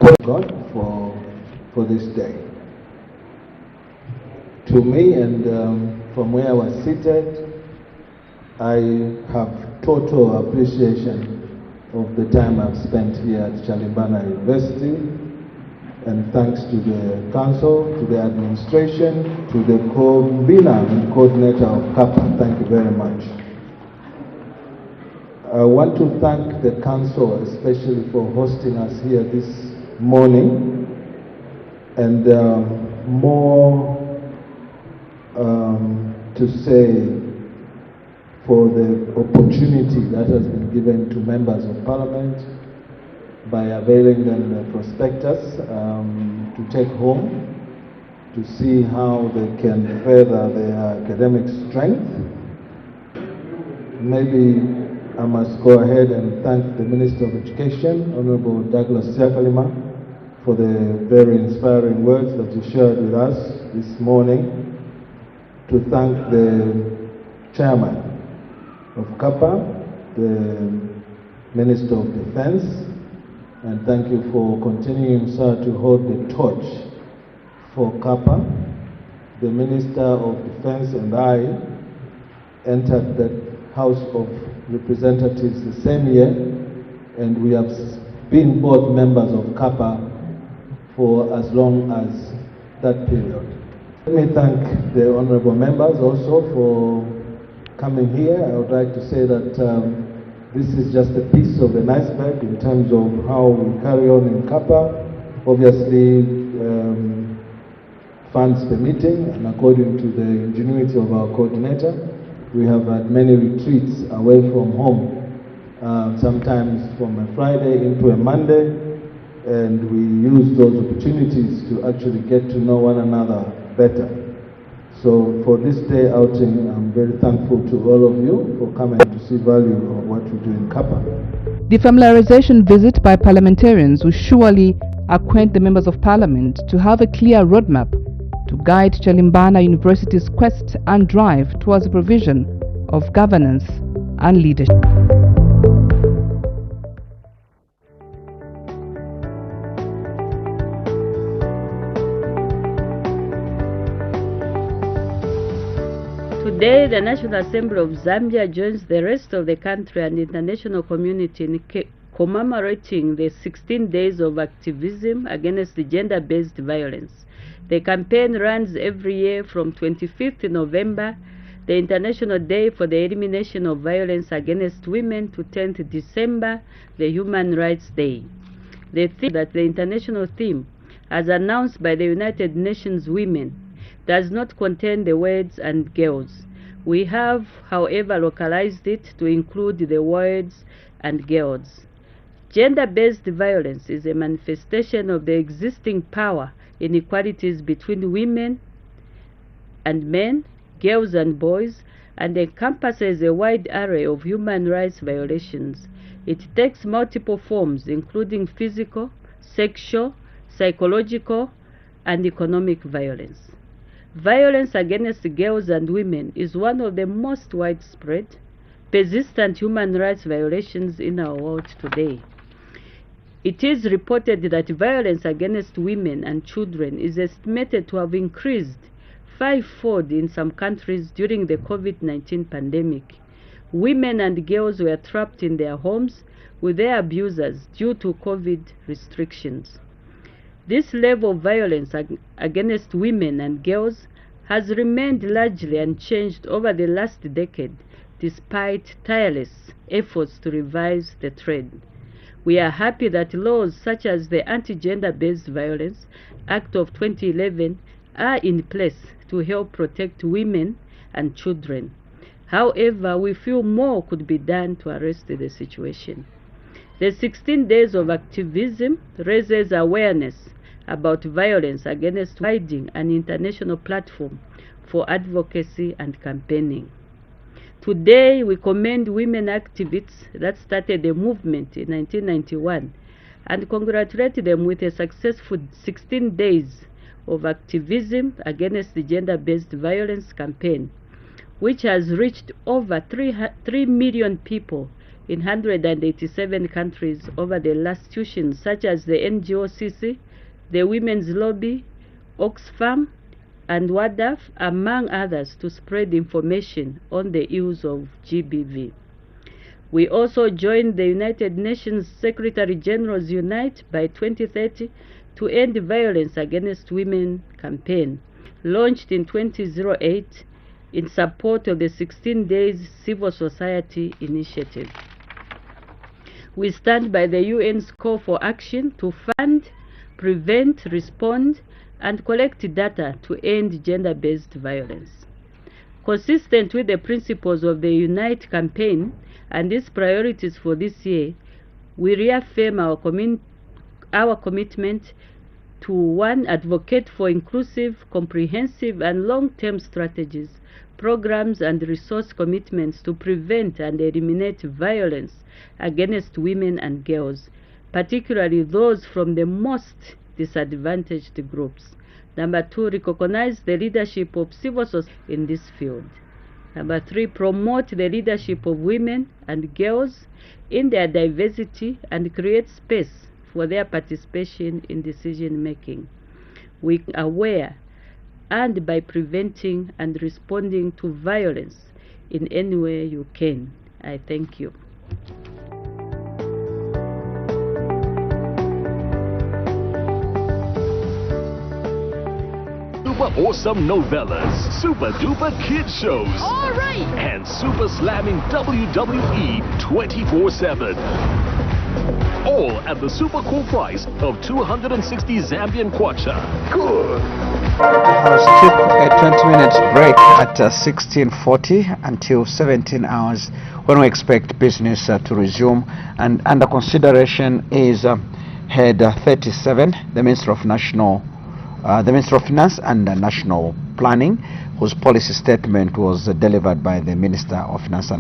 God for this day. To me, and from where I was seated, I have total appreciation of the time I've spent here at Chalimbana University, and thanks to the council, to the administration, to the convener and coordinator of CAPA. Thank you very much. I want to thank the council especially for hosting us here this morning, and more to say for the opportunity that has been given to members of parliament by availing them the prospectus to take home, to see how they can further their academic strength. Maybe I must go ahead and thank the Minister of Education, Honorable Douglas Siakalima, for the very inspiring words that he shared with us this morning. To thank the Chairman of CAPA, the Minister of Defense, and thank you for continuing, sir, to hold the torch for CAPA. The Minister of Defense and I entered the House of Representatives the same year, and we have been both members of CAPA for as long as that period. Let me thank the honorable members also for coming here. I would like to say that this is just a piece of an iceberg in terms of how we carry on in CAPA. Obviously, funds permitting, and according to the ingenuity of our coordinator, we have had many retreats away from home, sometimes from a Friday into a Monday, and we use those opportunities to actually get to know one another better. So for this day outing, I'm very thankful to all of you for coming to see value of what we do in CAPA. The familiarization visit by parliamentarians will surely acquaint the members of parliament to have a clear roadmap to guide Chalimbana University's quest and drive towards the provision of governance and leadership. Today, the National Assembly of Zambia joins the rest of the country and the international community in commemorating the 16 days of activism against gender-based violence. The campaign runs every year from 25th November, the International Day for the Elimination of Violence Against Women, to 10th December, the Human Rights Day. The theme that the international theme, as announced by the United Nations Women, does not contain the words "and girls." We have, however, localized it to include the words "and girls." Gender-based violence is a manifestation of the existing power inequalities between women and men, girls and boys, and encompasses a wide array of human rights violations. It takes multiple forms, including physical, sexual, psychological, and economic violence. Violence against girls and women is one of the most widespread, persistent human rights violations in our world today. It is reported that violence against women and children is estimated to have increased fivefold in some countries during the COVID-19 pandemic. Women and girls were trapped in their homes with their abusers due to COVID restrictions. This level of violence against women and girls has remained largely unchanged over the last decade, despite tireless efforts to reverse the trend. We are happy that laws such as the Anti-Gender-Based Violence Act of 2011 are in place to help protect women and children. However, we feel more could be done to arrest the situation. The 16 days of activism raises awareness about violence against, providing an international platform for advocacy and campaigning. Today, we commend women activists that started the movement in 1991 and congratulate them with a successful 16 days of activism against the gender-based violence campaign, which has reached over 3 million people in 187 countries over the last institutions such as the NGOCC, the Women's Lobby, Oxfam, and WADAF, among others, to spread information on the use of GBV. We also joined the United Nations Secretary General's Unite by 2030 to End Violence Against Women campaign, launched in 2008 in support of the 16 Days Civil Society Initiative. We stand by the UN's call for action to fund, prevent, respond, and collect data to end gender-based violence. Consistent with the principles of the Unite campaign and its priorities for this year, we reaffirm our commitment to 1. Advocate for inclusive, comprehensive, and long-term strategies, programs, and resource commitments to prevent and eliminate violence against women and girls, particularly those from the most disadvantaged groups. 2. Recognize the leadership of civil society in this field. 3. Promote the leadership of women and girls in their diversity and create space for their participation in decision making. We are aware and by preventing and responding to violence in any way you can. I thank you. Super awesome novellas, super duper kid shows, all right, and super slamming WWE 24/7. All at the super cool price of 260 Zambian kwacha. Good. Let's keep a 20-minute break at 16:40 until 17 hours when we expect business to resume. And under consideration is Head 37, the Minister of Finance and National Planning, whose policy statement was delivered by the Minister of Finance and